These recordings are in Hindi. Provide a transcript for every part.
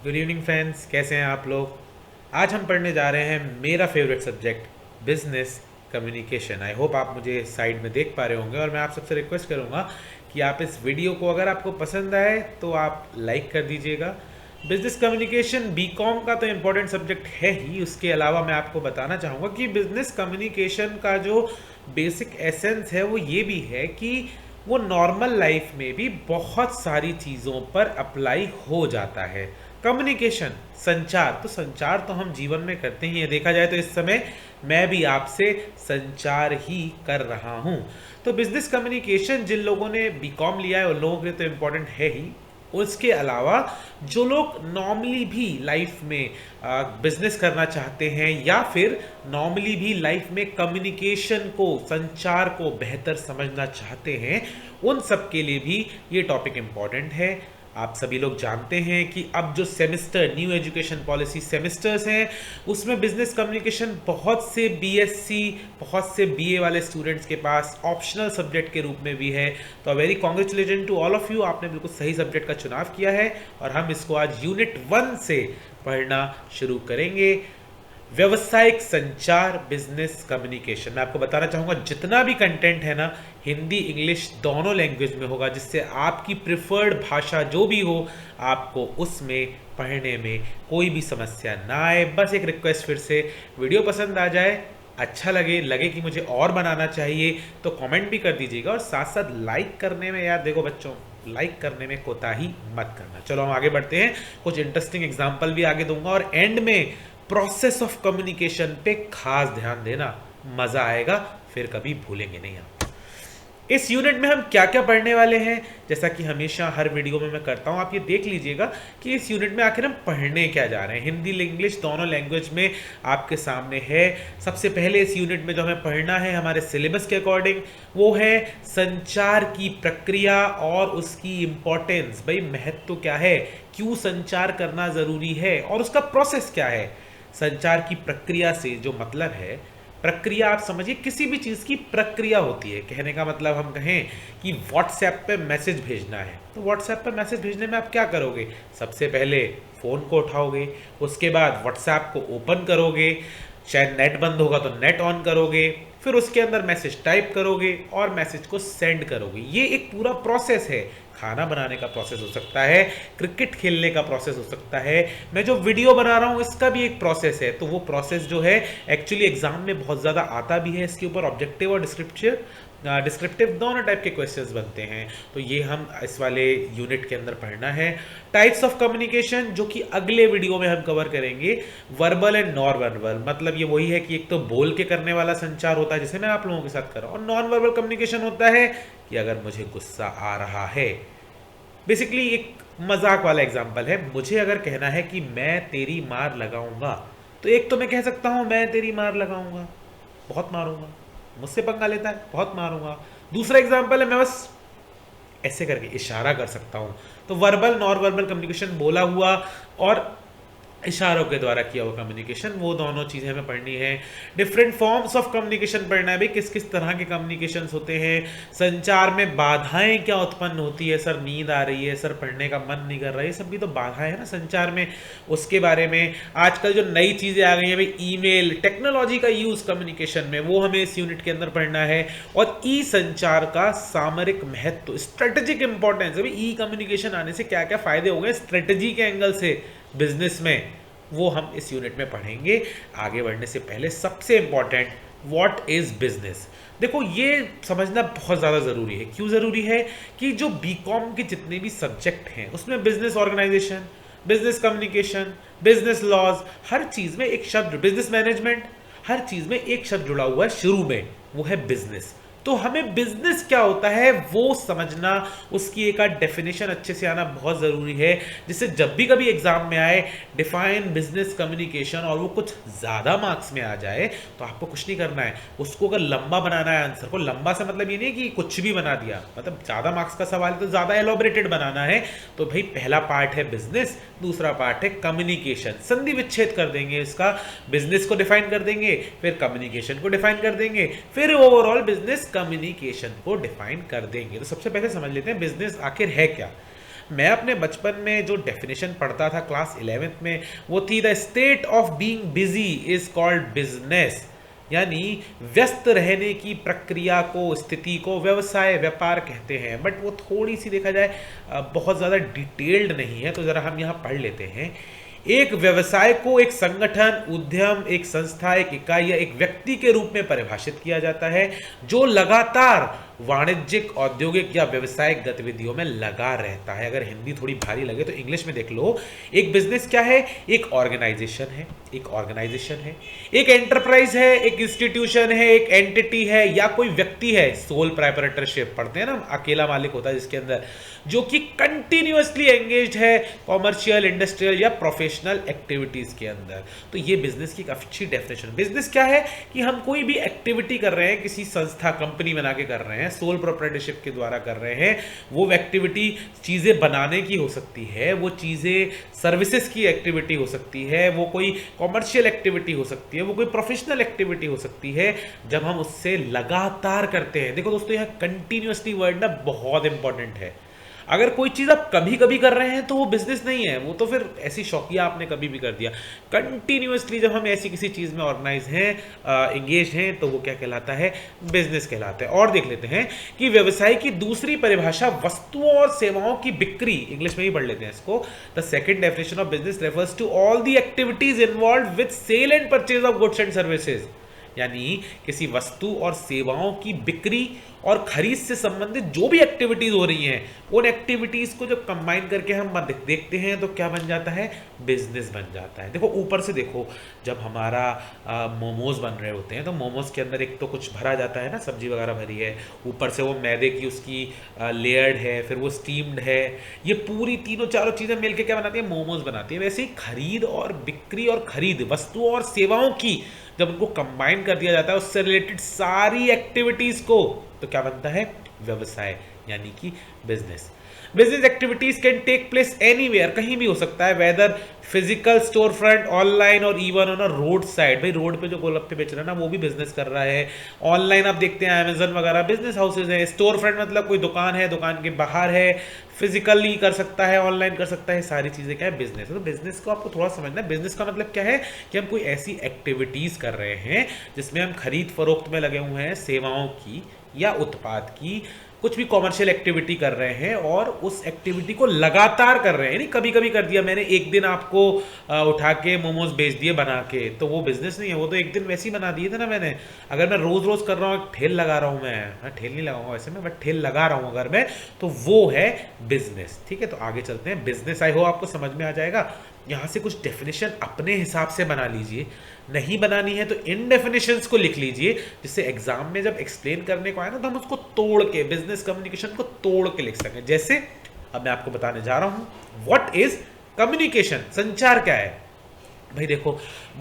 गुड इवनिंग फ्रेंड्स, कैसे हैं आप लोग। आज हम पढ़ने जा रहे हैं मेरा favourite subject business communication. I hope आप मुझे साइड में देख पा रहे होंगे और मैं आप सबसे रिक्वेस्ट करूंगा कि आप इस वीडियो को अगर आपको पसंद आए तो आप लाइक कर दीजिएगा। बिजनेस कम्युनिकेशन बीकॉम का तो इम्पोर्टेंट सब्जेक्ट है ही, उसके अलावा मैं आपको बताना चाहूँगा कि बिजनेस कम्युनिकेशन का जो बेसिक एसेंस है वो ये भी है कि वो नॉर्मल लाइफ में भी बहुत सारी चीज़ों पर अप्लाई हो जाता है। कम्युनिकेशन, संचार, तो संचार तो हम जीवन में करते ही हैं। देखा जाए तो इस समय मैं भी आपसे संचार ही कर रहा हूं। तो बिजनेस कम्युनिकेशन जिन लोगों ने बीकॉम लिया है उन लोगों के लिए तो इम्पोर्टेंट है ही। उसके अलावा जो लोग नॉर्मली भी लाइफ में बिजनेस करना चाहते हैं या फिर नॉर्मली भी लाइफ में कम्युनिकेशन को, संचार को बेहतर समझना चाहते हैं, उन सब के लिए भी ये टॉपिक इम्पॉर्टेंट है। आप सभी लोग जानते हैं कि अब जो semester, new education policy semesters हैं, उसमें बिजनेस कम्युनिकेशन बहुत से बीएससी, बहुत से बीए वाले स्टूडेंट्स के पास ऑप्शनल सब्जेक्ट के रूप में भी है। तो very congratulation to all of you, आपने बिल्कुल सही सब्जेक्ट का चुनाव किया है और हम इसको आज यूनिट 1 से पढ़ना शुरू करेंगे। व्यवसायिक संचार, बिजनेस कम्युनिकेशन। मैं आपको बताना चाहूँगा जितना भी कंटेंट है ना, हिंदी इंग्लिश दोनों लैंग्वेज में होगा, जिससे आपकी प्रिफर्ड भाषा जो भी हो आपको उसमें पढ़ने में कोई भी समस्या ना आए। बस एक रिक्वेस्ट फिर से, वीडियो पसंद आ जाए, अच्छा लगे कि मुझे और बनाना चाहिए तो कमेंट भी कर दीजिएगा और साथ साथ लाइक करने में, यार देखो बच्चों, लाइक करने में कोताही मत करना। चलो हम आगे बढ़ते हैं, कुछ इंटरेस्टिंग एग्जाम्पल भी आगे दूंगा और एंड में प्रोसेस ऑफ कम्युनिकेशन पे खास ध्यान देना, मजा आएगा, फिर कभी भूलेंगे नहीं हम। इस यूनिट में हम क्या क्या पढ़ने वाले हैं, जैसा कि हमेशा हर वीडियो में मैं करता हूं, आप ये देख लीजिएगा कि इस यूनिट में आखिर हम पढ़ने क्या जा रहे हैं। हिंदी इंग्लिश दोनों लैंग्वेज में आपके सामने है। सबसे पहले इस यूनिट में जो हमें पढ़ना है हमारे सिलेबस के अकॉर्डिंग, वो है संचार की प्रक्रिया और उसकी इंपॉर्टेंस। भाई महत्व क्या है, क्यों संचार करना जरूरी है और उसका प्रोसेस क्या है। संचार की प्रक्रिया से जो मतलब है, प्रक्रिया आप समझिए, किसी भी चीज़ की प्रक्रिया होती है। कहने का मतलब हम कहें कि व्हाट्सएप पे मैसेज भेजना है, तो व्हाट्सएप पे मैसेज भेजने में आप क्या करोगे, सबसे पहले फ़ोन को उठाओगे, उसके बाद व्हाट्सएप को ओपन करोगे, शायद नेट बंद होगा तो नेट ऑन करोगे, फिर उसके अंदर मैसेज टाइप करोगे और मैसेज को सेंड करोगे। ये एक पूरा प्रोसेस है। खाना बनाने का प्रोसेस हो सकता है, क्रिकेट खेलने का प्रोसेस हो सकता है, मैं जो वीडियो बना रहा हूँ इसका भी एक प्रोसेस है। तो वो प्रोसेस जो है एक्चुअली एग्जाम में बहुत ज़्यादा आता भी है। इसके ऊपर ऑब्जेक्टिव और डिस्क्रिप्टिव दोनों टाइप के क्वेश्चंस बनते हैं। तो ये हम इस वाले यूनिट के अंदर पढ़ना है। टाइप्स ऑफ कम्युनिकेशन, जो कि अगले वीडियो में हम कवर करेंगे। वर्बल एंड नॉन वर्बल, मतलब ये वही है कि एक तो बोल के करने वाला संचार होता है जैसे मैं आप लोगों के साथ कर रहा हूँ, और नॉन वर्बल कम्युनिकेशन होता है कि अगर मुझे गुस्सा आ रहा है। बेसिकली एक मजाक वाला एग्जाम्पल है, मुझे अगर कहना है कि मैं तेरी मार लगाऊंगा, तो एक तो मैं कह सकता हूं मैं तेरी मार लगाऊंगा, बहुत मारूंगा, मुझसे पंगा लेता है, बहुत मारूंगा। दूसरा एग्जाम्पल है, मैं बस ऐसे करके इशारा कर सकता हूं। तो वर्बल नॉन वर्बल कम्युनिकेशन, बोला हुआ और इशारों के द्वारा किया हुआ कम्युनिकेशन, वो दोनों चीज़ें हमें पढ़नी है। डिफरेंट फॉर्म्स ऑफ कम्युनिकेशन पढ़ना है, भाई किस किस तरह के कम्युनिकेशन होते हैं। संचार में बाधाएं क्या उत्पन्न होती है, सर नींद आ रही है, सर पढ़ने का मन नहीं कर रहा है, ये सब भी तो बाधाएं है ना संचार में। उसके बारे में आजकल जो नई चीज़ें आ गई हैं भाई, ईमेल, टेक्नोलॉजी का यूज़ कम्युनिकेशन में, वो हमें इस यूनिट के अंदर पढ़ना है। और ई संचार का सामरिक महत्व, स्ट्रेटेजिक इंपॉर्टेंस, भाई ई कम्युनिकेशन आने से क्या क्या फायदे हो गए स्ट्रेटेजी के एंगल से बिजनेस में, वो हम इस यूनिट में पढ़ेंगे। आगे बढ़ने से पहले सबसे इंपॉर्टेंट, व्हाट इज बिजनेस। देखो ये समझना बहुत ज़्यादा ज़रूरी है। क्यों ज़रूरी है कि जो बीकॉम के जितने भी सब्जेक्ट हैं उसमें business organisation, business communication, business laws, हर चीज़ में एक शब्द, बिजनेस मैनेजमेंट, हर चीज़ में एक शब्द जुड़ा हुआ है शुरू में, वो है बिजनेस। तो हमें बिजनेस क्या होता है वो समझना, उसकी एक आध डेफिनेशन अच्छे से आना बहुत ज़रूरी है, जिससे जब भी कभी एग्जाम में आए डिफाइन बिजनेस कम्युनिकेशन और वो कुछ ज़्यादा मार्क्स में आ जाए तो आपको कुछ नहीं करना है, उसको अगर लंबा बनाना है आंसर को, लंबा से मतलब ये नहीं कि कुछ भी बना दिया, मतलब ज़्यादा मार्क्स का सवाल है तो ज़्यादा एलोबरेटेड बनाना है। तो भाई पहला पार्ट है बिजनेस, दूसरा पार्ट है कम्युनिकेशन। संधि विच्छेद कर देंगे इसका, बिजनेस को डिफाइन कर देंगे, फिर कम्युनिकेशन को डिफाइन कर देंगे, फिर ओवरऑल बिजनेस कम्युनिकेशन को डिफाइन कर देंगे। तो सबसे पहले समझ लेते हैं बिजनेस आखिर है क्या। मैं अपने बचपन में जो डेफिनेशन पढ़ता था क्लास 11th में, वो थी the state of being busy is called business, यानी व्यस्त रहने की प्रक्रिया को, स्थिति को व्यवसाय, व्यापार कहते हैं। बट वो थोड़ी सी देखा जाए बहुत ज़्यादा डिटेल्ड नहीं है, तो ज़रा हम यहाँ पढ़ लेते हैं। एक व्यवसाय को एक संगठन, उद्यम, एक संस्था, एक इकाई या एक व्यक्ति के रूप में परिभाषित किया जाता है जो लगातार वाणिज्यिक, औद्योगिक या व्यवसायिक गतिविधियों में लगा रहता है। अगर हिंदी थोड़ी भारी लगे तो इंग्लिश में देख लो। एक बिजनेस क्या है? एक ऑर्गेनाइजेशन है, एक एंटरप्राइज है, एक इंस्टीट्यूशन है, एक एंटिटी है या कोई व्यक्ति है। सोल प्रोप्राइटरशिप पढ़ते हैं ना, अकेला मालिक होता है जिसके अंदर, जो कि कंटिन्यूअसली एंगेज्ड है कॉमर्शियल, इंडस्ट्रियल या प्रोफेशनल एक्टिविटीज के अंदर। तो ये बिजनेस की काफी अच्छी डेफिनेशन। बिजनेस क्या है कि हम कोई भी एक्टिविटी कर रहे हैं, किसी संस्था, कंपनी बना के कर रहे हैं, सोल प्रोप्राइटरशिप के द्वारा कर रहे हैं। वो एक्टिविटी चीजें बनाने की हो सकती है, वो चीजें सर्विसेज की एक्टिविटी हो सकती है, वो कोई कॉमर्शियल एक्टिविटी हो सकती है, वो कोई प्रोफेशनल एक्टिविटी हो सकती है, जब हम उससे लगातार करते हैं। देखो दोस्तों, यहाँ कंटिन्यूअसली वर्ड ना बहुत इंपॉर्टेंट है। अगर कोई चीज आप कभी कभी कर रहे हैं तो वो बिजनेस नहीं है, वो तो फिर ऐसी शौकिया आपने कभी भी कर दिया। कंटिन्यूअसली जब हम ऐसी किसी चीज में ऑर्गेनाइज हैं, एंगेज हैं, तो वो क्या कहलाता है? बिजनेस कहलाता है। और देख लेते हैं कि व्यवसाय की दूसरी परिभाषा वस्तुओं और सेवाओं की बिक्री, इंग्लिश में ही पढ़ लेते हैं इसको। The second definition of business refers to all the activities involved with sale and purchase of goods and services, यानी किसी वस्तु और सेवाओं की बिक्री और खरीद से संबंधित जो भी एक्टिविटीज हो रही हैं, उन एक्टिविटीज को जब कंबाइन करके हम देखते हैं तो क्या बन जाता है? बिजनेस बन जाता है। देखो ऊपर से देखो, जब हमारा मोमोज बन रहे होते हैं तो मोमोज के अंदर एक तो कुछ भरा जाता है ना, सब्जी वगैरह भरी है, ऊपर से वो मैदे की उसकी लेयर्ड है, फिर वो स्टीम्ड है, ये पूरी तीनों चारों चीजें मिलकर क्या बनाती है? मोमोज बनाती है। वैसे ही खरीद और बिक्री और खरीद, वस्तुओं और सेवाओं की जब उनको कंबाइन कर दिया जाता है, उससे रिलेटेड सारी एक्टिविटीज को, तो क्या बनता है? व्यवसाय, यानी कि business. Business activities can take place anywhere, कहीं भी हो सकता है, whether physical store front, online और even on a road side. भाई रोड पे जो गोलगप्पे बेच रहा है ना, वो भी बिजनेस कर रहा है। ऑनलाइन आप देखते हैं अमेजन वगैरह बिजनेस हाउसेज हैं। स्टोर फ्रंट मतलब कोई दुकान है, दुकान के बाहर है, फिजिकली कर सकता है, ऑनलाइन कर सकता है, सारी चीजें क्या है? बिजनेस है। तो बिजनेस को आपको थोड़ा समझना है। बिजनेस का मतलब क्या है कि हम कोई ऐसी एक्टिविटीज कर रहे हैं जिसमें हम खरीद फरोख्त में लगे हुए हैं, सेवाओं की या उत्पाद की, कुछ भी कॉमर्शियल एक्टिविटी कर रहे हैं और उस एक्टिविटी को लगातार कर रहे हैं। नहीं कभी कभी कर दिया मैंने, एक दिन आपको उठा के मोमोज बेच दिए बना के, तो वो बिजनेस नहीं है, वो तो एक दिन वैसे ही बना दिए थे ना मैंने। अगर मैं रोज रोज कर रहा हूँ, ठेल लगा रहा हूँ मैं, ठेल नहीं लगाऊंगा वैसे मैं, बट ठेल लगा रहा हूँ अगर मैं, तो वो है बिजनेस। ठीक है, तो आगे चलते हैं। बिजनेस आई हो आपको समझ में आ जाएगा। यहाँ से कुछ डेफिनेशन अपने हिसाब से बना लीजिए, नहीं बनानी है तो इन डेफिनेशंस को लिख लीजिए, जिससे एग्जाम में जब एक्सप्लेन करने को आए ना तो हम उसको तोड़ के, बिजनेस कम्युनिकेशन को तोड़ के लिख सकें। जैसे अब मैं आपको बताने जा रहा हूं, व्हाट इज कम्युनिकेशन, संचार क्या है। भाई देखो,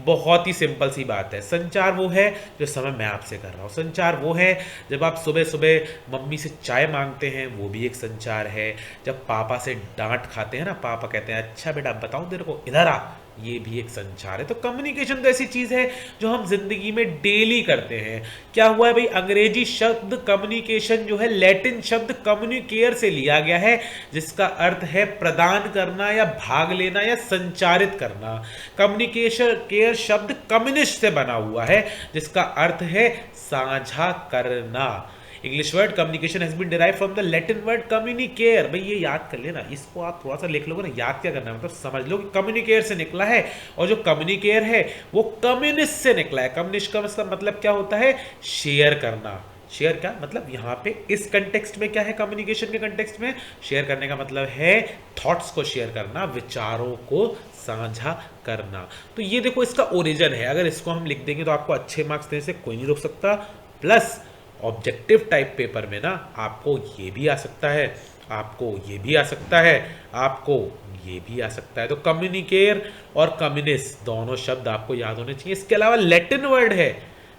बहुत ही सिंपल सी बात है। संचार वो है जो समय मैं आपसे कर रहा हूँ। संचार वो है जब आप सुबह सुबह मम्मी से चाय मांगते हैं, वो भी एक संचार है। जब पापा से डांट खाते हैं ना, पापा कहते हैं अच्छा बेटा बताऊँ तेरे को, इधर आ, ये भी एक संचार है। तो कम्युनिकेशन तो ऐसी चीज है जो हम जिंदगी में डेली करते हैं। क्या हुआ है भाई, अंग्रेजी शब्द कम्युनिकेशन जो है लैटिन शब्द कम्युनिकेयर से लिया गया है, जिसका अर्थ है प्रदान करना या भाग लेना या संचारित करना। कम्युनिकेशन केयर शब्द कम्युनिस्ट से बना हुआ है, जिसका अर्थ है साझा करना। English word communication has been derive from the Latin word communicare. भाई ये याद कर लेना, इसको आप थोड़ा सा लिख लोगे ना, याद क्या करना है, मतलब समझ लो कि कम्युनिकेयर से निकला है, और जो कम्युनिकेयर है वो कम्युनिस्ट से निकला है। कम्युनिस्ट का मतलब क्या होता है? शेयर करना। शेयर क्या मतलब, यहाँ पे इस कंटेक्स्ट में क्या है, कम्युनिकेशन के कंटेक्स्ट में शेयर करने का मतलब है थॉट्स को शेयर करना, विचारों को साझा करना। तो ये देखो इसका ओरिजिन है। अगर इसको हम लिख देंगे तो आपको अच्छे मार्क्स देने से कोई नहीं रोक सकता। प्लस ऑब्जेक्टिव टाइप पेपर में ना आपको ये भी आ सकता है, आपको ये भी आ सकता है, आपको ये भी आ सकता है। तो कम्युनिकेयर और कम्युनिस्ट दोनों शब्द आपको याद होने चाहिए। इसके अलावा लैटिन वर्ड है,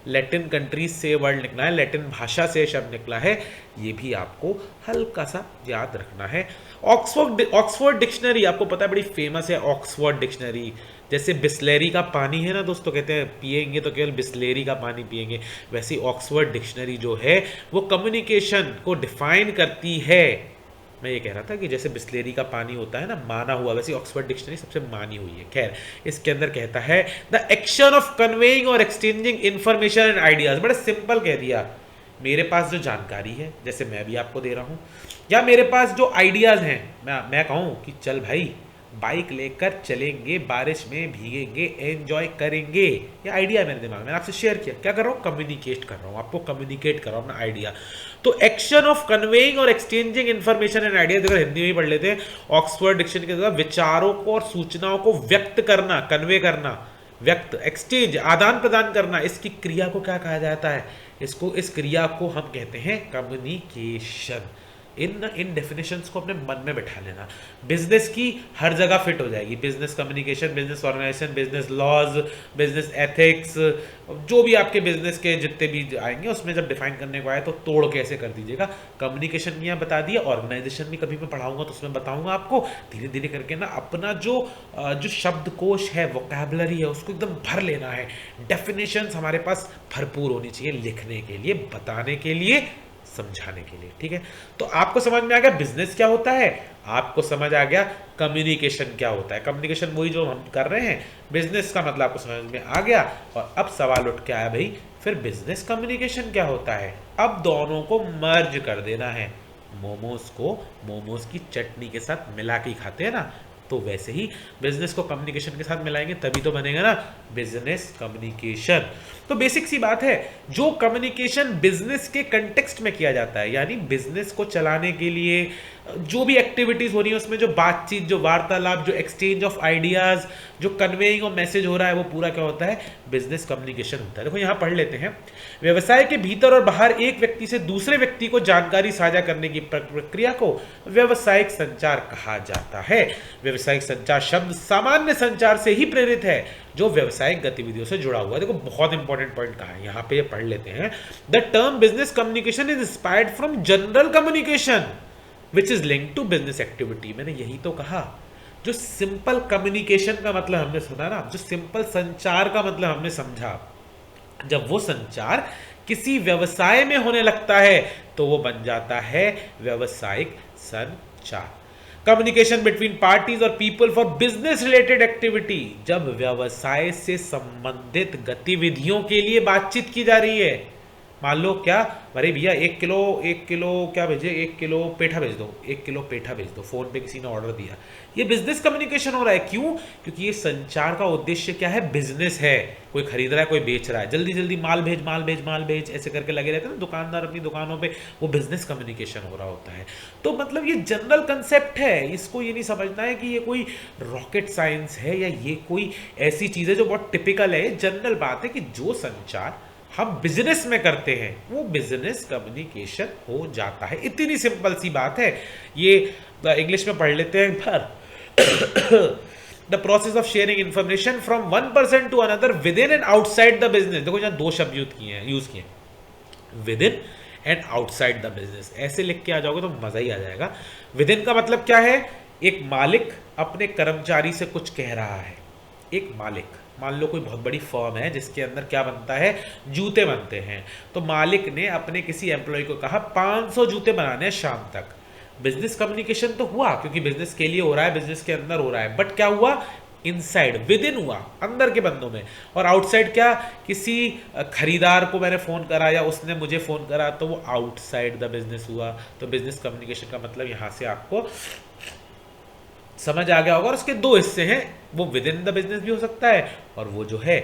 लैटिन कंट्रीज से वर्ड निकला है, लैटिन भाषा से शब्द निकला है, ये भी आपको हल्का सा याद रखना है। ऑक्सफोर्ड डिक्शनरी आपको पता है बड़ी फेमस है, ऑक्सफोर्ड डिक्शनरी। जैसे बिस्लेरी का पानी है ना दोस्तों, कहते हैं पिएंगे तो केवल बिस्लेरी का पानी पिएंगे, वैसे ऑक्सफोर्ड डिक्शनरी जो है वो कम्युनिकेशन को डिफाइन करती है। मैं ये कह रहा था कि जैसे बिस्लेरी का पानी होता है ना माना हुआ, वैसे ऑक्सफोर्ड डिक्शनरी सबसे मानी हुई है। खैर, इसके अंदर कहता है द एक्शन ऑफ कन्वेइंग और एक्सचेंजिंग इंफॉर्मेशन एंड आइडियाज। बड़ा सिंपल कह दिया, मेरे पास जो जानकारी है जैसे मैं भी आपको दे रहा हूँ, या मेरे पास जो आइडियाज़ हैं, मैं कहूँ कि चल भाई बाइक लेकर चलेंगे, बारिश में भीगेंगे, एंजॉय करेंगे, ये आइडिया है मेरे दिमाग में, मैंने आपसे शेयर किया। क्या कर रहा हूँ? कम्युनिकेट कर रहा हूँ, आपको कम्युनिकेट कर रहा हूँ अपना आइडिया। तो एक्शन ऑफ कन्वेइंग और एक्सचेंजिंग इन्फॉर्मेशन एंड आइडिया, देखो हिंदी में ही पढ़ लेते हैं, ऑक्सफोर्ड डिक्शनरी के द्वारा विचारों को और सूचनाओं को व्यक्त करना, कन्वे करना, व्यक्त, एक्सचेंज, आदान प्रदान करना, इसकी क्रिया को क्या कहा जाता है? इस क्रिया को हम कहते हैं कम्युनिकेशन। इन डेफिनेशंस को अपने मन में बैठा लेना, बिजनेस की हर जगह फिट हो जाएगी। Business communication, business organisation, business laws, business ethics, जो भी आपके बिजनेस के जितने भी आएंगे उसमें जब डिफाइन करने को आए तो तोड़ के ऐसे कर दीजिएगा। कम्युनिकेशन भी यहाँ बता दिया, ऑर्गेनाइजेशन भी कभी मैं पढ़ाऊंगा तो उसमें बताऊंगा आपको। धीरे धीरे करके ना अपना जो शब्दकोश है, वोकैबुलरी है, उसको एकदम भर लेना है। डेफिनेशंस हमारे पास भरपूर होनी चाहिए, लिखने के लिए, बताने के लिए, समझाने के लिए। ठीक है, तो आपको समझ में आ गया बिजनेस क्या होता है, आपको समझ आ गया कम्युनिकेशन क्या होता है। कम्युनिकेशन वही जो हम कर रहे हैं, बिजनेस का मतलब आपको समझ में आ गया। और अब सवाल उठ के आया भाई फिर बिजनेस कम्युनिकेशन क्या होता है? अब दोनों को मर्ज कर देना है। मोमोज को मोमोज की चटनी के साथ मिला के खाते हैं ना, तो वैसे ही बिजनेस को कम्युनिकेशन के साथ मिलाएंगे तभी तो बनेगा ना बिजनेस कम्युनिकेशन। तो बेसिक सी बात है, जो कम्युनिकेशन बिजनेस के कंटेक्स्ट में किया जाता है, यानी बिजनेस को चलाने के लिए जो भी एक्टिविटीज हो रही है उसमें जो बातचीत, जो वार्तालाप, जो एक्सचेंज ऑफ आइडियाज, जो कन्वेइंग ऑफ मैसेज हो रहा है, वो पूरा क्या होता है? बिजनेस कम्युनिकेशन होता है। देखो यहां पढ़ लेते हैं, व्यवसाय के भीतर और बाहर एक व्यक्ति से दूसरे व्यक्ति को जानकारी साझा करने की प्रक्रिया को व्यावसायिक संचार कहा जाता है। व्यावसायिक संचार शब्द सामान्य संचार से ही प्रेरित है जो व्यावसायिक गतिविधियों से जुड़ा हुआ है। देखो बहुत इंपॉर्टेंट पॉइंट कहा है यहाँ पे, पढ़ लेते हैं। The term business communication is inspired from general communication which is linked to business activity. मैंने यही तो कहा, जो सिंपल कम्युनिकेशन का मतलब हमने सुना ना, जो सिंपल संचार का मतलब हमने समझा, जब वो संचार किसी व्यवसाय में होने लगता है तो वो बन जाता है व्यावसायिक संचार। कम्युनिकेशन बिटवीन पार्टीज और people for business related activity, जब व्यवसाय से संबंधित गतिविधियों के लिए बातचीत की जा रही है। मान लो क्या, अरे भैया 1 किलो क्या भेजे, 1 किलो पेठा भेज दो, 1 किलो पेठा भेज दो, फोन पे किसी ने ऑर्डर दिया। ये बिजनेस कम्युनिकेशन हो रहा है। क्यों? क्योंकि ये संचार का उद्देश्य क्या है? बिजनेस है, कोई खरीद रहा है, कोई बेच रहा है, जल्दी जल्दी माल भेज, माल भेज, माल भेज, ऐसे करके लगे रहते हैं ना दुकानदार अपनी दुकानों पे, वो बिजनेस कम्युनिकेशन हो रहा होता है। तो मतलब ये जनरल कंसेप्ट है, इसको ये नहीं समझना है कि ये कोई रॉकेट साइंस है या ये कोई ऐसी चीज़ है जो बहुत टिपिकल है। जनरल बात है कि जो संचार हम बिजनेस में करते हैं वो बिजनेस कम्युनिकेशन हो जाता है। इतनी सिंपल सी बात है। ये इंग्लिश में पढ़ लेते हैं पर the process of sharing information from one person to another within and outside the business. देखो यहाँ 2 शब्द यूज किए, within and outside the business. ऐसे लिख के आ जाओगे तो मजा ही आ जाएगा। विद इन का मतलब क्या है? एक मालिक अपने कर्मचारी से कुछ कह रहा है। एक मालिक, मान लो कोई बहुत बड़ी फर्म है जिसके अंदर क्या बनता है? जूते बनते हैं। तो मालिक ने अपने किसी एम्प्लॉय को कहा 500 जूते बनाने हैं शाम तक। बिजनेस कम्युनिकेशन तो हुआ क्योंकि बिजनेस के लिए हो रहा है, बिजनेस के अंदर हो रहा है, बट क्या हुआ? इनसाइड, विद इन हुआ, अंदर के बंदों में। और आउटसाइड क्या? किसी खरीदार को मैंने फोन करा या उसने मुझे फोन करा, तो वो आउटसाइड द बिजनेस हुआ। तो बिजनेस कम्युनिकेशन का मतलब यहां से आपको समझ आ गया होगा। और उसके 2 हिस्से हैं, वो विद इन द बिजनेस भी हो सकता है और वो जो है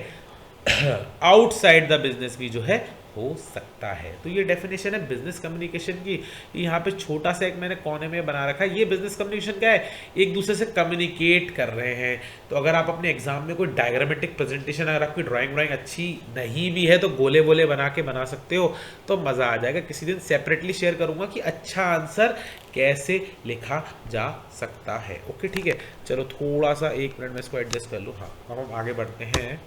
आउटसाइड द बिजनेस भी जो है हो सकता है। तो ये डेफिनेशन है बिजनेस कम्युनिकेशन की। यहाँ पे छोटा सा एक मैंने कोने में बना रखा है। ये बिजनेस कम्युनिकेशन क्या है? एक दूसरे से कम्युनिकेट कर रहे हैं। तो अगर आप अपने एग्जाम में कोई डायग्रामेटिक प्रेजेंटेशन, अगर आपकी ड्राइंग अच्छी नहीं भी है तो गोले वोले बना के सकते हो, तो मज़ा आ जाएगा। किसी दिन सेपरेटली शेयर करूँगा कि अच्छा आंसर कैसे लिखा जा सकता है। ओके ठीक है, चलो थोड़ा सा 1 मिनट में इसको एडजस्ट कर लूँ। हाँ, अब हम आगे बढ़ते हैं।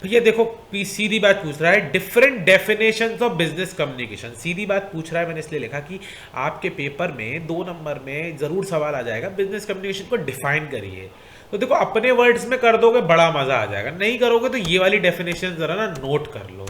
तो ये देखो सीधी बात पूछ रहा है, different definitions of business communication. सीधी बात पूछ रहा है, मैंने इसलिए लिखा कि आपके पेपर में 2 नंबर में जरूर सवाल आ जाएगा, बिजनेस कम्युनिकेशन को डिफाइन करिए। तो देखो अपने वर्ड्स में कर दोगे बड़ा मजा आ जाएगा, नहीं करोगे तो ये वाली डेफिनेशन जरा ना नोट कर लो।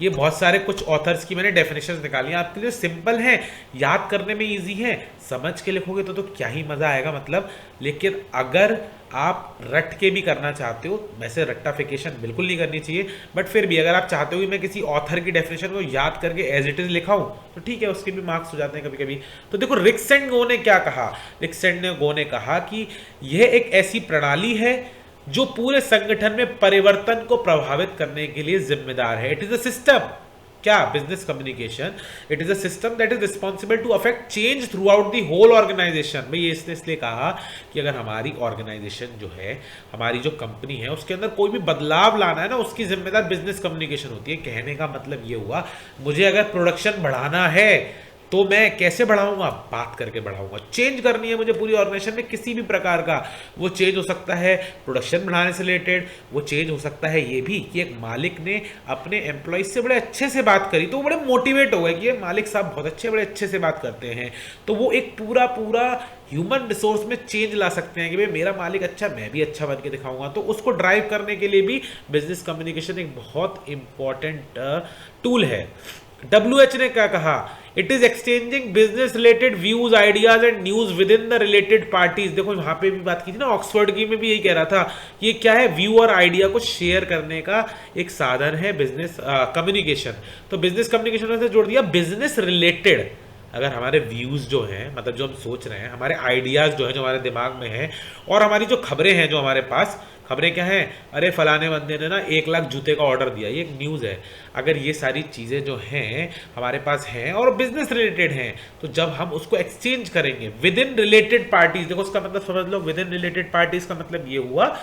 ये बहुत सारे कुछ ऑथर्स की मैंने डेफिनेशंस निकाली आपके लिए, सिंपल हैं, याद करने में इजी है, समझ के लिखोगे तो क्या ही मज़ा आएगा मतलब। लेकिन अगर आप रट के भी करना चाहते हो, वैसे रट्टाफिकेशन बिल्कुल नहीं करनी चाहिए, बट फिर भी अगर आप चाहते हो कि मैं किसी ऑथर की डेफिनेशन को याद करके एज इट इज लिखाऊं तो ठीक है, उसके भी मार्क्स हो जाते हैं कभी कभी। तो देखो रिक्सेंट गो ने क्या कहा, रिक्सेंट गो ने कहा कि यह एक ऐसी प्रणाली है जो पूरे संगठन में परिवर्तन को प्रभावित करने के लिए जिम्मेदार है। इट इज अ सिस्टम, क्या business communication, it is a system that is responsible to affect change throughout the whole organization. भाई इसने इसलिए कहा कि अगर हमारी ऑर्गेनाइजेशन जो है, हमारी जो कंपनी है, उसके अंदर कोई भी बदलाव लाना है ना, उसकी जिम्मेदार बिजनेस कम्युनिकेशन होती है। कहने का मतलब ये हुआ, मुझे अगर प्रोडक्शन बढ़ाना है तो मैं कैसे बढ़ाऊंगा, बात करके बढ़ाऊंगा। चेंज करनी है मुझे पूरी ऑर्गेनाइजेशन में किसी भी प्रकार का, वो चेंज हो सकता है प्रोडक्शन बढ़ाने से रिलेटेड, वो चेंज हो सकता है ये भी कि एक मालिक ने अपने एम्प्लॉइज से बड़े अच्छे से बात करी तो वो बड़े मोटिवेट हो गए कि ये मालिक साहब बहुत अच्छे, बड़े अच्छे से बात करते हैं, तो वो एक पूरा पूरा ह्यूमन रिसोर्स में चेंज ला सकते हैं कि भाई मेरा मालिक अच्छा, मैं भी अच्छा बन के दिखाऊंगा। तो उसको ड्राइव करने के लिए भी बिजनेस कम्युनिकेशन एक बहुत इंपॉर्टेंट टूल है। WH ने क्या कहा, it is exchanging business related views, ideas and news with in the related parties. देखो वहां पे भी बात की थी ना, ऑक्सफोर्ड की में भी यही कह रहा था कि ये क्या है, व्यू और आइडिया को शेयर करने का एक साधन है बिजनेस कम्युनिकेशन। तो बिजनेस कम्युनिकेशन से जोड़ दिया बिजनेस रिलेटेड। अगर हमारे व्यूज़ जो हैं, मतलब जो हम सोच रहे हैं, हमारे आइडियाज़ जो है जो हमारे दिमाग में हैं, और हमारी जो खबरें हैं जो हमारे पास, खबरें क्या हैं, अरे फलाने बंदे ने ना 1 लाख जूते का ऑर्डर दिया, ये एक न्यूज़ है। अगर ये सारी चीज़ें जो हैं हमारे पास हैं और बिजनेस रिलेटेड हैं, तो जब हम उसको एक्सचेंज करेंगे विद इन रिलेटेड पार्टीज, देखो उसका मतलब समझ लो, विद इन रिलेटेड पार्टीज का मतलब ये हुआ,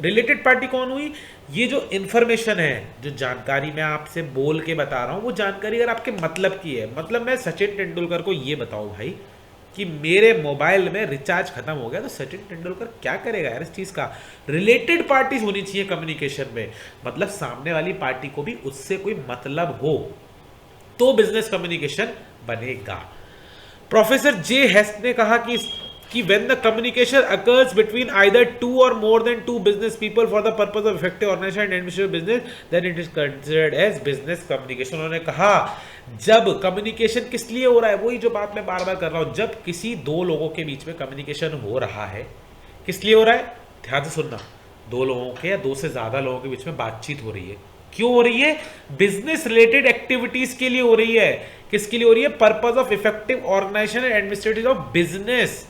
रिलेटेड पार्टी कौन हुई, ये जो इंफॉर्मेशन है, जो जानकारी मैं आपसे बोल के बता रहा हूं, वो जानकारी अगर आपके मतलब की है, मतलब मैं सचिन तेंदुलकर को ये बताऊं भाई कि मेरे मोबाइल में रिचार्ज खत्म हो गया, तो सचिन तेंदुलकर क्या करेगा यार इस चीज का। रिलेटेड पार्टीज होनी चाहिए कम्युनिकेशन में, मतलब सामने वाली पार्टी को भी उससे कोई मतलब हो, तो बिजनेस कम्युनिकेशन बनेगा। प्रोफेसर जे हेस्ट ने कहा कि when the communication occurs between either 2 or more than 2 business people for the purpose of effective organization and administration of business, then it is considered as business communication। उन्होंने कहा जब कम्युनिकेशन किस लिए हो रहा है, वही जो बात मैं बार बार कर रहा हूं, जब किसी दो लोगों के बीच में कम्युनिकेशन हो रहा है, किस लिए हो रहा है, ध्यान से सुनना, दो लोगों के या दो से ज्यादा लोगों के बीच में बातचीत हो रही है, क्यों हो रही है, बिजनेस रिलेटेड एक्टिविटीज के लिए हो रही है। किसके लिए हो रही है, purpose of effective organization and administrative of business,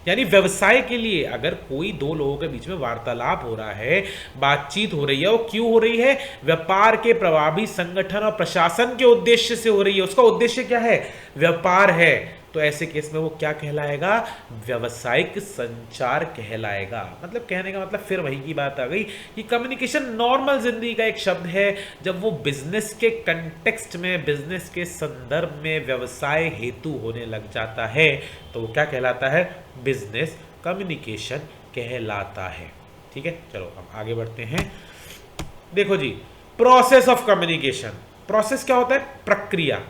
यानी व्यवसाय के लिए। अगर कोई दो लोगों के बीच में वार्तालाप हो रहा है, बातचीत हो रही है, वो क्यों हो रही है, व्यापार के प्रभावी संगठन और प्रशासन के उद्देश्य से हो रही है। उसका उद्देश्य क्या है, व्यापार है, तो ऐसे केस में वो क्या कहलाएगा, व्यावसायिक संचार कहलाएगा। मतलब कहने का मतलब फिर वही की बात आ गई कि कम्युनिकेशन नॉर्मल जिंदगी का एक शब्द है, जब वो बिजनेस के कंटेक्स्ट में, बिजनेस के संदर्भ में, व्यवसाय हेतु होने लग जाता है, तो वो क्या कहलाता है, बिजनेस कम्युनिकेशन कहलाता है। ठीक है, चलो हम आगे बढ़ते हैं। देखो जी, प्रोसेस ऑफ कम्युनिकेशन। प्रोसेस क्या होता है, प्रक्रिया,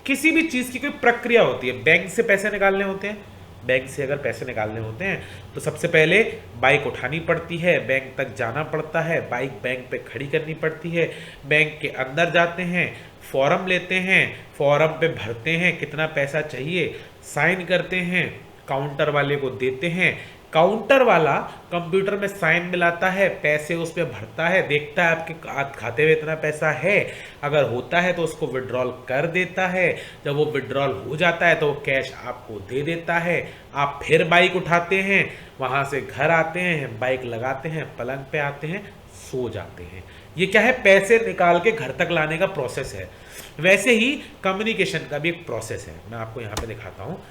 किसी भी चीज की कोई प्रक्रिया होती है। बैंक से पैसे निकालने होते हैं, बैंक से अगर पैसे निकालने होते हैं तो सबसे पहले बाइक उठानी पड़ती है, बैंक तक जाना पड़ता है, बाइक बैंक पे खड़ी करनी पड़ती है, बैंक के अंदर जाते हैं, फॉर्म लेते हैं, फॉर्म पे भरते हैं कितना पैसा चाहिए, साइन करते हैं, काउंटर वाले को देते हैं, काउंटर वाला कंप्यूटर में साइन मिलाता है, पैसे उस पर भरता है, देखता है आपके खाते में इतना पैसा है, अगर होता है तो उसको विड्रॉल कर देता है, जब वो विड्रॉल हो जाता है तो वो कैश आपको दे देता है। आप फिर बाइक उठाते हैं, वहाँ से घर आते हैं, बाइक लगाते हैं, पलंग पे आते हैं, सो जाते हैं। ये क्या है, पैसे निकाल के घर तक लाने का प्रोसेस है। वैसे ही कम्युनिकेशन का भी एक प्रोसेस है, मैं आपको यहाँ पे दिखाता हूँ।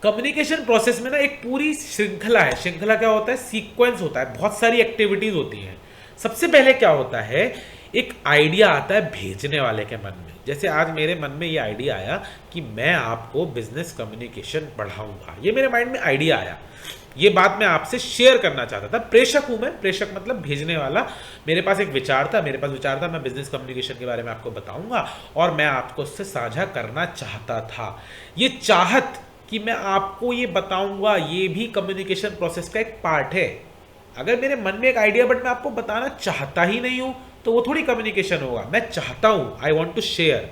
कम्युनिकेशन प्रोसेस में ना एक पूरी श्रृंखला है। श्रृंखला क्या होता है, सीक्वेंस होता है, बहुत सारी एक्टिविटीज होती हैं। सबसे पहले क्या होता है, एक आइडिया आता है भेजने वाले के मन में। जैसे आज मेरे मन में ये आइडिया आया कि मैं आपको बिजनेस कम्युनिकेशन पढ़ाऊंगा, ये मेरे माइंड में आइडिया आया, ये बात मैं आपसे शेयर करना चाहता था। प्रेषक हूं मैं, प्रेषक मतलब भेजने वाला। मेरे पास एक विचार था, मैं बिजनेस कम्युनिकेशन के बारे में आपको बताऊंगा और मैं आपको उससे साझा करना चाहता था। ये चाहत कि मैं आपको ये बताऊंगा, ये भी कम्युनिकेशन प्रोसेस का एक पार्ट है। अगर मेरे मन में एक आइडिया बट मैं आपको बताना चाहता ही नहीं हूं, तो वो थोड़ी कम्युनिकेशन होगा। मैं चाहता हूं, आई वॉन्ट टू शेयर।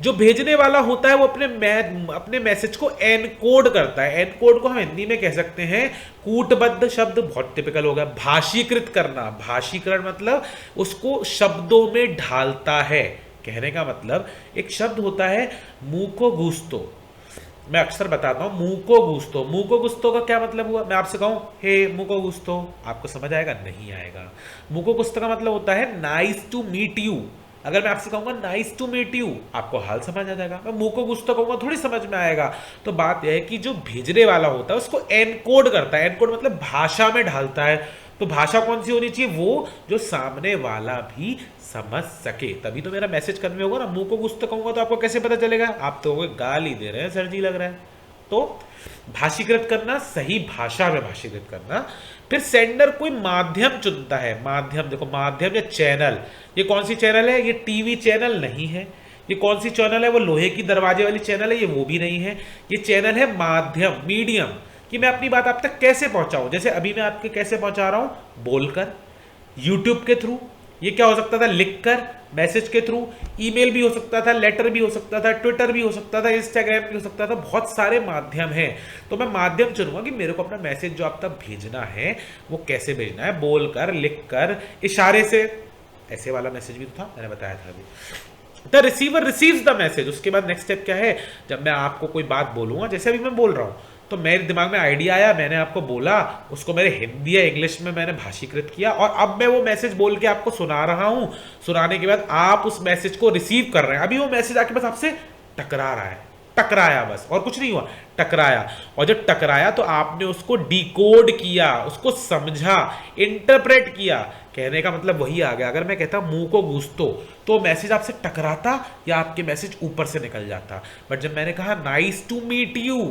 जो भेजने वाला होता है वो अपने मैसेज को एनकोड करता है। एनकोड को हम हिंदी में कह सकते हैं कूटबद्ध शब्द, बहुत टिपिकल हो गया। भाषीकृत करना, भाषीकरण मतलब उसको शब्दों में ढालता है। कहने का मतलब एक शब्द होता है मुंको गुस्तो, मैं अक्सर बताता हूं मुंको गुस्तो। मुंको गुस्तो का क्या मतलब हुआ? मैं आपसे कहूं हे मुंको गुस्तो, आपको समझ आएगा? नहीं आएगा। मुंको गुस्तो का मतलब होता है नाइस टू मीट यू। अगर मैं आपसे कहूंगा नाइस टू मीट यू, आपको हाल समझ आ जाएगा। मैं मुंह को गुस्सा कहूंगा थोड़ी समझ में आएगा। तो बात यह है कि जो भेजने वाला होता है उसको एनकोड करता है। एनकोड मतलब भाषा में ढालता है। तो भाषा कौन सी होनी चाहिए? वो जो सामने वाला भी समझ सके, तभी तो मेरा मैसेज कन्वे होगा ना। मुंह को गुस्सा कहूंगा तो आपको कैसे पता चलेगा? आप तो गाली दे रहे हैं, सर जी लग रहा है। तो भाषीकृत करना, सही भाषा में भाषीकृत करना। फिर सेंडर कोई माध्यम चुनता है। माध्यम देखो, माध्यम या चैनल, ये कौन सी चैनल है? ये टीवी चैनल नहीं है। ये कौन सी चैनल है? वो लोहे की दरवाजे वाली चैनल है, ये वो भी नहीं है। ये चैनल है माध्यम, मीडियम, कि मैं अपनी बात आप तक कैसे पहुंचाऊं। जैसे अभी मैं आपके कैसे पहुंचा रहा हूं? बोलकर, यूट्यूब के थ्रू। ये क्या हो सकता था? लिखकर, मैसेज के थ्रू। ईमेल भी हो सकता था, लेटर भी हो सकता था, ट्विटर भी हो सकता था, इंस्टाग्राम भी हो सकता था। बहुत सारे माध्यम हैं। तो मैं माध्यम चुनूंगा कि मेरे को अपना मैसेज जो आप तक भेजना है वो कैसे भेजना है। बोलकर, लिखकर, इशारे से। ऐसे वाला मैसेज भी तो था, मैंने बताया था अभी। The receiver receives the message. उसके बाद नेक्स्ट स्टेप क्या है? जब मैं आपको कोई बात बोलूंगा, जैसे अभी मैं बोल रहा हूं, तो मेरे दिमाग में आइडिया आया, मैंने आपको बोला, उसको मेरे हिंदी या इंग्लिश में मैंने भाषीकृत किया, और अब मैं वो मैसेज बोल के आपको सुना रहा हूं। सुनाने के बाद आप उस मैसेज को रिसीव कर रहे हैं। अभी वो मैसेज आके बस आपसे टकरा रहा है, टकराया, बस और कुछ नहीं हुआ, टकराया। और जब टकराया तो आपने उसको डिकोड किया, उसको समझा, इंटरप्रेट किया। कहने का मतलब वही आ गया। अगर मैं कहता मुंह को गुस्तो, तो मैसेज आपसे टकराता या आपके मैसेज ऊपर से निकल जाता। बट जब मैंने कहा नाइस टू मीट यू,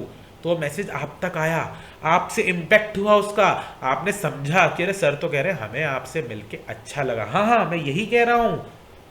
तो मैसेज आप तक आया, आपसे इंपैक्ट हुआ उसका, आपने समझा कि अरे सर तो कह रहे हैं हमें आपसे मिलके अच्छा लगा, हाँ हाँ मैं यही कह रहा हूं।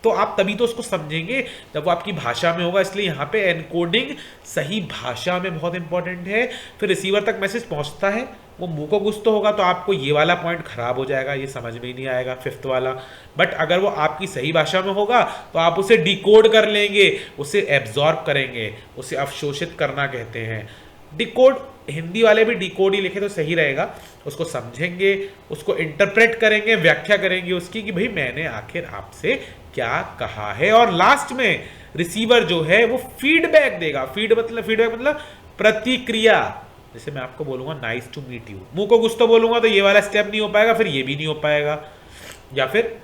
तो आप तभी तो उसको समझेंगे जब वो आपकी भाषा में होगा। इसलिए यहाँ पे एनकोडिंग सही भाषा में बहुत इंपॉर्टेंट है। फिर रिसीवर तक मैसेज पहुंचता है, वो मुंह को गुस्त होगा तो आपको ये वाला पॉइंट खराब हो जाएगा, ये समझ में ही नहीं आएगा, फिफ्थ वाला। बट अगर वो आपकी सही भाषा में होगा तो आप उसे डिकोड कर लेंगे, उसे एब्जॉर्ब करेंगे, उसे अवशोषित करना कहते हैं। डिकोड, हिंदी वाले भी डिकोड ही लिखे तो सही रहेगा। उसको समझेंगे, उसको इंटरप्रेट करेंगे, व्याख्या करेंगे उसकी कि भाई मैंने आखिर आपसे क्या कहा है। और लास्ट में रिसीवर जो है वो फीडबैक देगा। फीडबैक मतलब प्रतिक्रिया। जैसे मैं आपको बोलूंगा नाइस टू मीट यू, मुंह को गुस्सा बोलूंगा तो ये वाला स्टेप नहीं हो पाएगा, फिर ये भी नहीं हो पाएगा, या फिर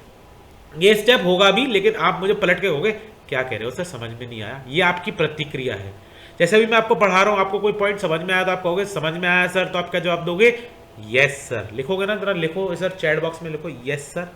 ये स्टेप होगा भी लेकिन आप मुझे पलट के कहोगे क्या कह रहे हो सर, समझ में नहीं आया। ये आपकी प्रतिक्रिया है। जैसे भी मैं आपको पढ़ा रहा हूं, आपको कोई पॉइंट समझ में आया तो आप कहोगे समझ में आया सर, तो आप क्या जवाब दोगे? Yes sir. लिखोगे ना, जरा लिखो सर, चैट बॉक्स में लिखो यस सर,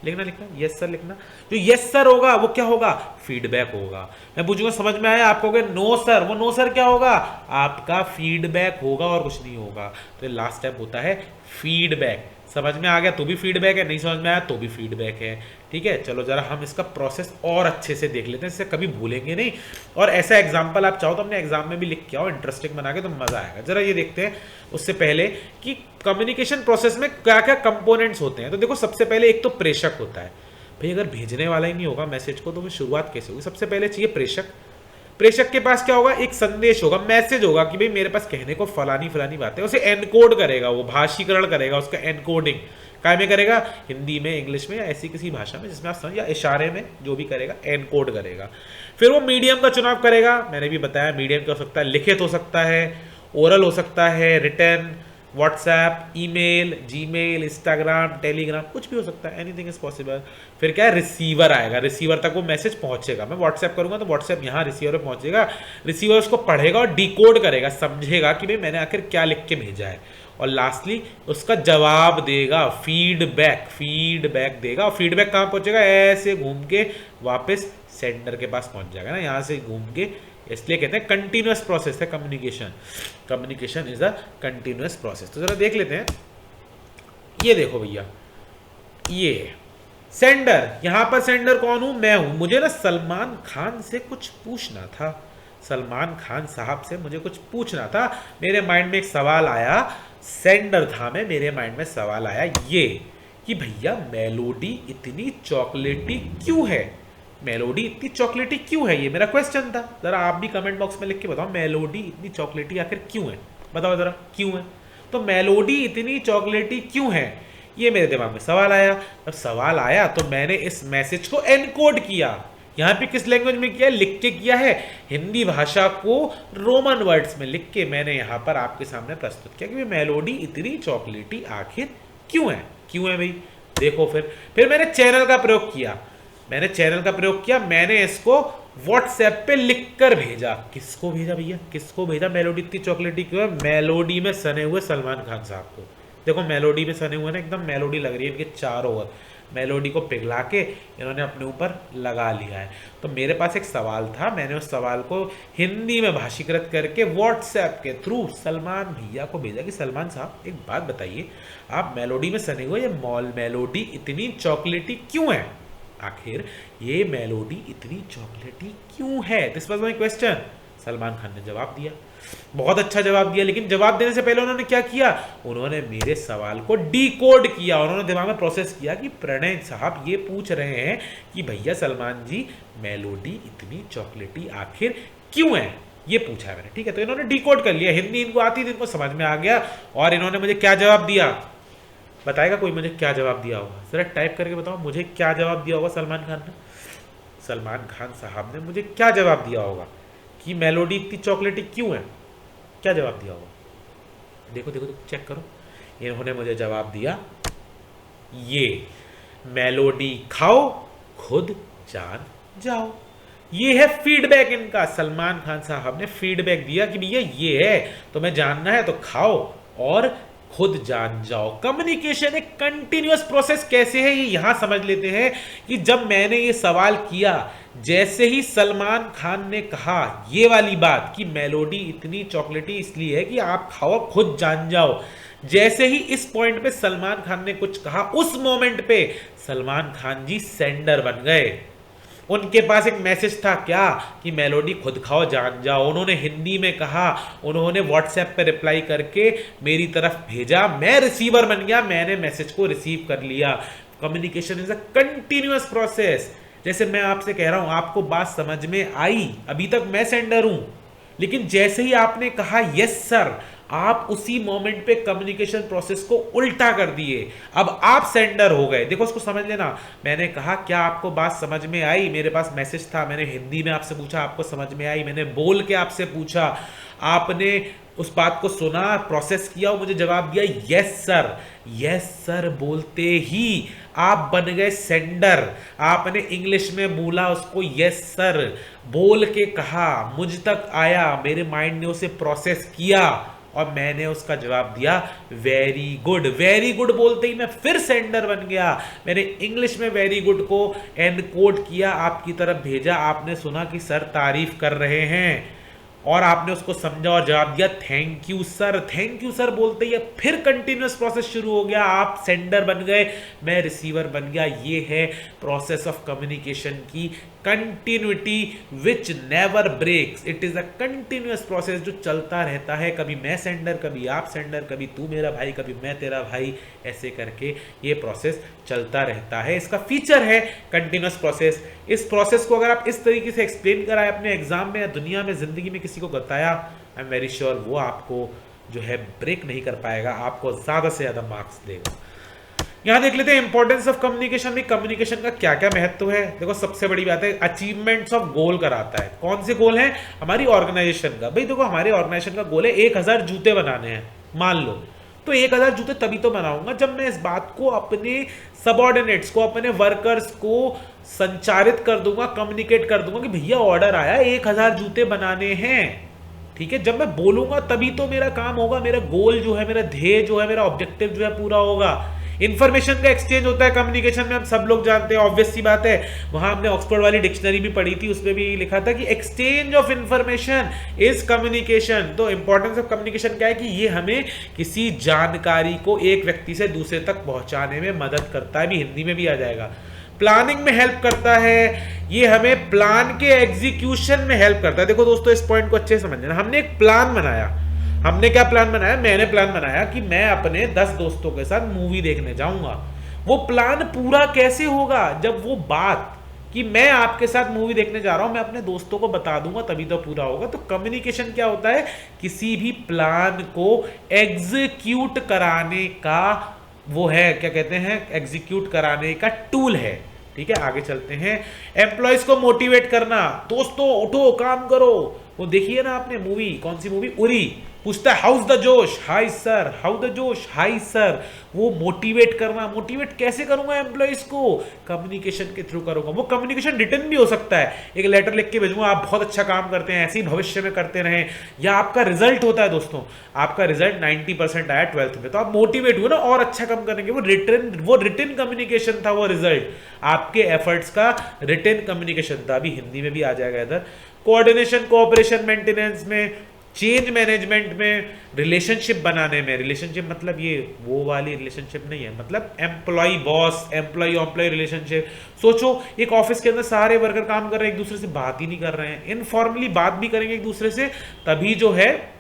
लिखना यस सर लिखना। जो यस सर होगा वो क्या होगा? फीडबैक होगा। मैं पूछूंगा समझ में आया, आप कहोगे नो सर, वो नो सर क्या होगा? आपका फीडबैक होगा और कुछ नहीं होगा। तो लास्ट स्टेप होता है फीडबैक। समझ में आ गया तो भी फीडबैक है, नहीं समझ में आया तो भी फीडबैक है। ठीक है, चलो जरा हम इसका प्रोसेस और अच्छे से देख लेते हैं, इससे कभी भूलेंगे नहीं। और ऐसा एग्जांपल आप चाहो तो अपने एग्जाम में भी लिख के आओ, इंटरेस्टिंग बना के, तो मजा आएगा। जरा ये देखते हैं उससे पहले कि कम्युनिकेशन प्रोसेस में क्या क्या कंपोनेंट्स होते हैं। तो देखो सबसे पहले एक तो प्रेषक होता है। भाई अगर भेजने वाला ही नहीं होगा मैसेज को तो फिर शुरुआत कैसे होगी? सबसे पहले चाहिए प्रेषक। प्रेषक के पास क्या होगा? एक संदेश होगा, मैसेज होगा कि भाई मेरे पास कहने को फलानी फलानी बात है। उसे एनकोड करेगा, वो भाषीकरण करेगा, उसका एनकोडिंग काय में करेगा? हिंदी में, इंग्लिश में, या ऐसी किसी भाषा में जिसमें आप समझ, या इशारे में, जो भी करेगा एनकोड करेगा। फिर वो मीडियम का चुनाव करेगा। मैंने भी बताया मीडियम क्या हो सकता है, लिखित हो सकता है, ओरल हो सकता है, return, WhatsApp, email, Gmail, Instagram, Telegram, कुछ भी हो सकता है, एनीथिंग इज पॉसिबल। फिर क्या है? रिसीवर आएगा, रिसीवर तक वो मैसेज पहुंचेगा। मैं व्हाट्सएप करूंगा तो व्हाट्सएप यहाँ रिसीवर पे पहुंचेगा, रिसीवर उसको पढ़ेगा और डिकोड करेगा, समझेगा कि भाई मैंने आखिर क्या लिख के भेजा है। और लास्टली उसका जवाब देगा, फीडबैक देगा। और फीडबैक कहाँ पहुंचेगा? ऐसे घूम के वापस सेंडर के पास पहुंच जाएगा ना, यहाँ से घूम के। इसलिए कहते हैं कंटिन्यूअस प्रोसेस है communication. Communication is a continuous process. तो जरा देख लेते हैं। ये देखो भैया, ये सेंडर, यहां पर सेंडर कौन हूं? मैं हूं। मुझे ना सलमान खान से कुछ पूछना था, सलमान खान साहब से मुझे कुछ पूछना था। मेरे माइंड में एक सवाल आया, सेंडर था मैं, मेरे माइंड में सवाल आया कि भैया मेलोडी इतनी चॉकलेटी क्यों है, मेलोडी इतनी चॉकलेटी क्यों है, ये मेरा क्वेश्चन था। जरा आप भी कमेंट बॉक्स में लिख के बताओ मेलोडी इतनी चॉकलेटी आखिर क्यों है, बताओ जरा क्यों है। तो मेलोडी इतनी चॉकलेटी क्यों है, ये मेरे दिमाग में सवाल आया। जब सवाल आया तो मैंने इस मैसेज को एनकोड किया। यहाँ पे किस लैंग्वेज में किया, लिख के किया है, हिंदी भाषा को रोमन वर्ड्स में लिख के मैंने यहाँ पर आपके सामने प्रस्तुत किया कि मेलोडी इतनी चॉकलेटी आखिर क्यों है, क्यों है भाई। देखो फिर मैंने चैनल का प्रयोग किया, मैंने इसको व्हाट्सएप पे लिख कर भेजा। किसको भेजा भैया, किसको भेजा, मेलोडी इतनी चॉकलेटी क्यों है, मेलोडी में सने हुए सलमान खान साहब को। देखो मेलोडी में सने हुए ना, एकदम मेलोडी लग रही है इनके चारों ओर, मेलोडी को पिघला के इन्होंने अपने ऊपर लगा लिया है। तो मेरे पास एक सवाल था, मैंने उस सवाल को हिंदी में भाषीकृत करके व्हाट्सएप के थ्रू सलमान भैया को भेजा कि सलमान साहब एक बात बताइए, आप मेलोडी में सने हुए ये मेलोडी इतनी चॉकलेटी क्यों है, आखिर ये मेलोडी इतनी चॉकलेटी क्यों है। This was my question. Salman Khan ने जवाब दिया, बहुत अच्छा जवाब दिया, लेकिन जवाब देने से पहले उन्होंने क्या किया, उन्होंने मेरे सवाल को डिकोड किया। उन्होंने दिमाग में प्रोसेस किया कि प्रणय साहब ये पूछ रहे हैं कि भैया सलमान जी मेलोडी इतनी चॉकलेटी आखिर क्यों है, ये पूछा है मैंने, ठीक है। तो इन्होंने डिकोड कर लिया, हिंदी इनको आती थी, इनको समझ में आ गया, और इन्होंने मुझे क्या जवाब दिया, बताएगा कोई मुझे क्या जवाब दिया होगा, जरा टाइप करके बताओ मुझे क्या जवाब दिया होगा सलमान खान ने। सलमान खान साहब ने मुझे क्या जवाब दिया होगा कि मेलोडी इतनी चॉकलेटी क्यों है, क्या जवाब दिया होगा। देखो देखो चेक करो, इन्होंने मुझे जवाब दिया ये मेलोडी खाओ खुद जान जाओ। ये है फीडबैक इनका, सलमान खान साहब ने फीडबैक दिया कि भैया ये है, तुम्हें जानना है तो खाओ और खुद जान जाओ। कम्युनिकेशन एक कंटिन्यूअस प्रोसेस कैसे है ये यहां समझ लेते हैं कि जब मैंने ये सवाल किया, जैसे ही सलमान खान ने कहा ये वाली बात कि मेलोडी इतनी चॉकलेटी इसलिए है कि आप खाओ खुद जान जाओ, जैसे ही इस पॉइंट पे सलमान खान ने कुछ कहा, उस मोमेंट पे सलमान खान जी सेंडर बन गए। उनके पास एक मैसेज था क्या कि मेलोडी खुद खाओ जान जाओ, उन्होंने हिंदी में कहा, उन्होंने व्हाट्सएप पे रिप्लाई करके मेरी तरफ भेजा, मैं रिसीवर बन गया, मैंने मैसेज को रिसीव कर लिया। Communication is a continuous process. जैसे मैं आपसे कह रहा हूं, आपको बात समझ में आई, अभी तक मैं सेंडर हूं, लेकिन जैसे ही आपने कहा यस सर, आप उसी मोमेंट पे कम्युनिकेशन प्रोसेस को उल्टा कर दिए, अब आप सेंडर हो गए। देखो उसको समझ लेना, मैंने कहा क्या आपको बात समझ में आई, मेरे पास मैसेज था, मैंने हिंदी में आपसे पूछा, आपको समझ में आई, मैंने बोल के आपसे पूछा, आपने उस बात को सुना, प्रोसेस किया और मुझे जवाब दिया यस सर। यस सर बोलते ही आप बन गए सेंडर। आपने इंग्लिश में बोला उसको यस सर, बोल के कहा, मुझ तक आया, मेरे माइंड ने उसे प्रोसेस किया और मैंने उसका जवाब दिया वेरी गुड। वेरी गुड बोलते ही मैं फिर सेंडर बन गया, मैंने इंग्लिश में वेरी गुड को एनकोड किया, आपकी तरफ भेजा, आपने सुना कि सर तारीफ कर रहे हैं और आपने उसको समझा और जवाब दिया thank you sir. Thank you sir बोलते ही फिर कंटिन्यूअस प्रोसेस शुरू हो गया, आप सेंडर बन गए, मैं रिसीवर बन गया। ये है प्रोसेस ऑफ कम्युनिकेशन की continuity which never breaks. It is a continuous process जो चलता रहता है, कभी मैं सेंडर, कभी आप सेंडर, कभी तू मेरा भाई, कभी मैं तेरा भाई, ऐसे करके ये प्रोसेस चलता रहता है। इसका फीचर है कंटिन्यूअस प्रोसेस। इस प्रोसेस को अगर आप इस तरीके से एक्सप्लेन कराए अपने एग्जाम में या दुनिया में जिंदगी में किसी को बताया, आई एम वेरी श्योर वो आपको जो है ब्रेक नहीं कर पाएगा, आपको ज्यादा से ज्यादा मार्क्स देगा। यहां देख लेते हैं इंपॉर्टेंस ऑफ कम्युनिकेशन में, कम्युनिकेशन का क्या क्या महत्व है। देखो सबसे बड़ी बात है अचीवमेंट्स ऑफ गोल कराता है। कौन से गोल हैं, हमारी ऑर्गेनाइजेशन का। भाई देखो हमारे ऑर्गेनाइजेशन का गोल है 1000 जूते बनाने हैं, मान लो, तो 1000 जूते तभी तो बनाऊंगा जब मैं इस बात को अपने सबऑर्डिनेट्स को, अपने वर्कर्स को संचारित कर दूंगा, कम्युनिकेट कर दूंगा कि भैया ऑर्डर आया 1000 जूते बनाने हैं। ठीक है, जब मैं बोलूंगा तभी तो मेरा काम होगा, मेरा गोल जो है, मेरा ध्येय जो है, मेरा ऑब्जेक्टिव जो है पूरा होगा। इंफॉर्मेशन का एक्सचेंज होता है कम्युनिकेशन में, हम सब लोग जानते हैं, ऑब्वियस सी बात है। वहां हमने ऑक्सफोर्ड वाली डिक्शनरी भी पढ़ी थी, उसमें भी लिखा था कि exchange of information is communication. तो इंपॉर्टेंस ऑफ कम्युनिकेशन क्या है कि ये हमें किसी जानकारी को एक व्यक्ति से दूसरे तक पहुंचाने में मदद करता है, भी हिंदी में भी आ जाएगा। प्लानिंग में हेल्प करता है, ये हमें प्लान के एग्जीक्यूशन में हेल्प करता है। देखो दोस्तों इस पॉइंट को अच्छे से समझना, हमने एक प्लान बनाया, हमने क्या प्लान बनाया, मैंने प्लान बनाया कि मैं अपने 10 दोस्तों के साथ मूवी देखने जाऊंगा। वो प्लान पूरा कैसे होगा? जब वो बात कि मैं आपके साथ मूवी देखने जा रहा हूं, मैं अपने दोस्तों को बता दूंगा तभी तो पूरा होगा। तो कम्युनिकेशन क्या होता है? किसी भी प्लान को एग्जीक्यूट कराने का, वो है क्या कहते हैं, एग्जीक्यूट कराने का टूल है। ठीक है, आगे चलते हैं। एम्प्लॉयज को मोटिवेट करना, दोस्तों उठो काम करो। वो देखिए ना आपने मूवी, कौन सी मूवी, उरी, पूछता है हाउस द जोश, हाई सर, हाउ द जोश, हाई सर। वो मोटिवेट करना, मोटिवेट कैसे करूंगा एम्प्लॉयज को? कम्युनिकेशन के थ्रू करूंगा। वो कम्युनिकेशन रिटर्न भी हो सकता है, एक लेटर लिख के भेजूंगा, आप बहुत अच्छा काम करते हैं, ऐसे ही भविष्य में करते रहें। या आपका रिजल्ट होता है दोस्तों, आपका रिजल्ट 90% आया 12th में, तो आप मोटिवेट हुए ना और अच्छा काम करेंगे। वो रिटर्न कम्युनिकेशन था, वो रिजल्ट आपके एफर्ट्स का रिटर्न कम्युनिकेशन था। अभी हिंदी में भी आ जाएगा इधर। कोऑर्डिनेशन, कोऑपरेशन, मेंटेनेंस में, चेंज मैनेजमेंट में, रिलेशनशिप बनाने में। रिलेशनशिप मतलब ये वो वाली रिलेशनशिप नहीं है, मतलब एम्प्लॉय बॉस, एम्प्लॉय रिलेशनशिप। सोचो एक ऑफिस के अंदर सारे वर्कर काम कर रहे हैं, एक दूसरे से बात ही नहीं कर रहे हैं, इनफॉर्मली बात भी करेंगे एक दूसरे से, तभी जो है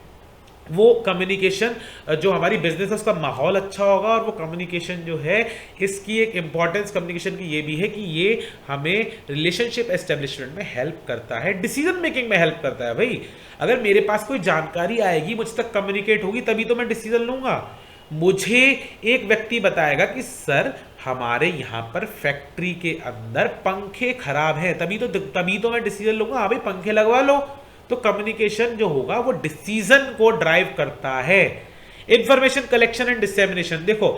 वो कम्युनिकेशन, जो हमारी बिजनेस है उसका माहौल अच्छा होगा। और वो कम्युनिकेशन जो है, इसकी एक इंपॉर्टेंस कम्युनिकेशन की ये भी है कि ये हमें रिलेशनशिप एस्टेब्लिशमेंट में हेल्प करता है, डिसीजन मेकिंग में हेल्प करता है। भाई अगर मेरे पास कोई जानकारी आएगी, मुझ तक कम्युनिकेट होगी, तभी तो मैं डिसीजन लूंगा। मुझे एक व्यक्ति बताएगा कि सर हमारे यहाँ पर फैक्ट्री के अंदर पंखे खराब हैं, तभी तो मैं डिसीजन लूंगा, हाँ भाई पंखे लगवा लो। तो कम्युनिकेशन जो होगा वो डिसीजन को ड्राइव करता है। इंफॉर्मेशन कलेक्शन एंड डिसेमिनेशन, देखो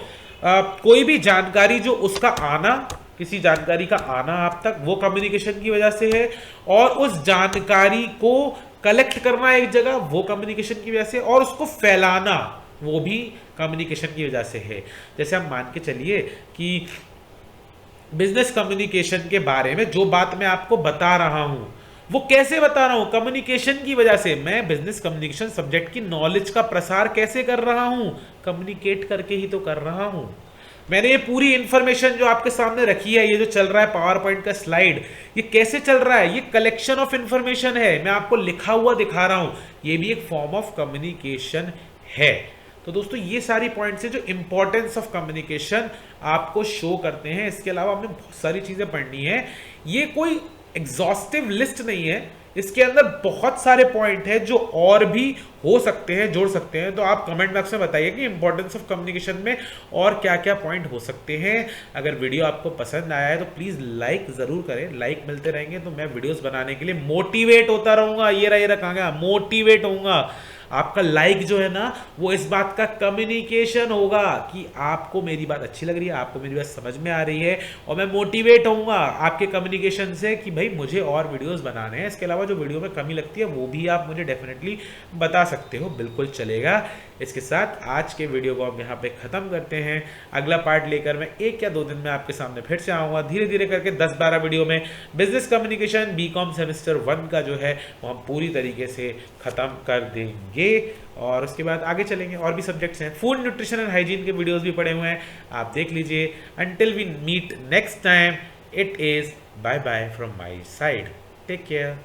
कोई भी जानकारी जो उसका आना, किसी जानकारी का आना आप तक, वो कम्युनिकेशन की वजह से है। और उस जानकारी को कलेक्ट करना एक जगह, वो कम्युनिकेशन की वजह से। और उसको फैलाना, वो भी कम्युनिकेशन की वजह से है। जैसे हम मान के चलिए कि बिजनेस कम्युनिकेशन के बारे में जो बात मैं आपको बता रहा हूं, वो कैसे बता रहा हूं? कम्युनिकेशन की वजह से। मैं बिजनेस कम्युनिकेशन सब्जेक्ट की नॉलेज का प्रसार कैसे कर रहा हूं? कम्युनिकेट करके ही तो कर रहा हूं। मैंने ये पूरी इंफॉर्मेशन जो आपके सामने रखी है, ये जो चल रहा है पावर पॉइंट का स्लाइड, ये कैसे चल रहा है? ये कलेक्शन ऑफ इंफॉर्मेशन है, मैं आपको लिखा हुआ दिखा रहा हूं। ये भी एक फॉर्म ऑफ कम्युनिकेशन है। तो दोस्तों ये सारी पॉइंट्स है जो इंपॉर्टेंस ऑफ कम्युनिकेशन आपको शो करते हैं। इसके अलावा हमें बहुत सारी चीजें पढ़नी है। ये कोई एग्जॉस्टिव लिस्ट नहीं है, इसके अंदर बहुत सारे पॉइंट है जो और भी हो सकते हैं, जोड़ सकते हैं। तो आप कमेंट बॉक्स में बताइए कि इंपॉर्टेंस ऑफ कम्युनिकेशन में और क्या क्या पॉइंट हो सकते हैं। अगर वीडियो आपको पसंद आया है तो प्लीज़ लाइक ज़रूर करें। लाइक मिलते रहेंगे तो मैं वीडियोस बनाने के लिए मोटिवेट होता रहूँगा। ये रहा कहाँ गया, मोटिवेट होऊंगा। आपका लाइक जो है ना, वो इस बात का कम्युनिकेशन होगा कि आपको मेरी बात अच्छी लग रही है, आपको मेरी बात समझ में आ रही है। और मैं मोटिवेट होऊंगा आपके कम्युनिकेशन से कि भाई मुझे और वीडियोस बनाने हैं। इसके अलावा जो वीडियो में कमी लगती है वो भी आप मुझे डेफिनेटली बता सकते हो, बिल्कुल चलेगा। इसके साथ आज के वीडियो को हम यहाँ पे ख़त्म करते हैं। अगला पार्ट लेकर मैं 1 या 2 दिन में आपके सामने फिर से आऊँगा। धीरे धीरे करके 10-12 वीडियो में बिजनेस कम्युनिकेशन बीकॉम सेमेस्टर 1 का जो है वो हम पूरी तरीके से ख़त्म कर देंगे। और उसके बाद आगे चलेंगे, और भी सब्जेक्ट्स हैं। फूड न्यूट्रिशन एंड हाइजीन के वीडियोस भी पड़े हुए हैं, आप देख लीजिए। Until we meet next time, it is bye bye from my side. Take care.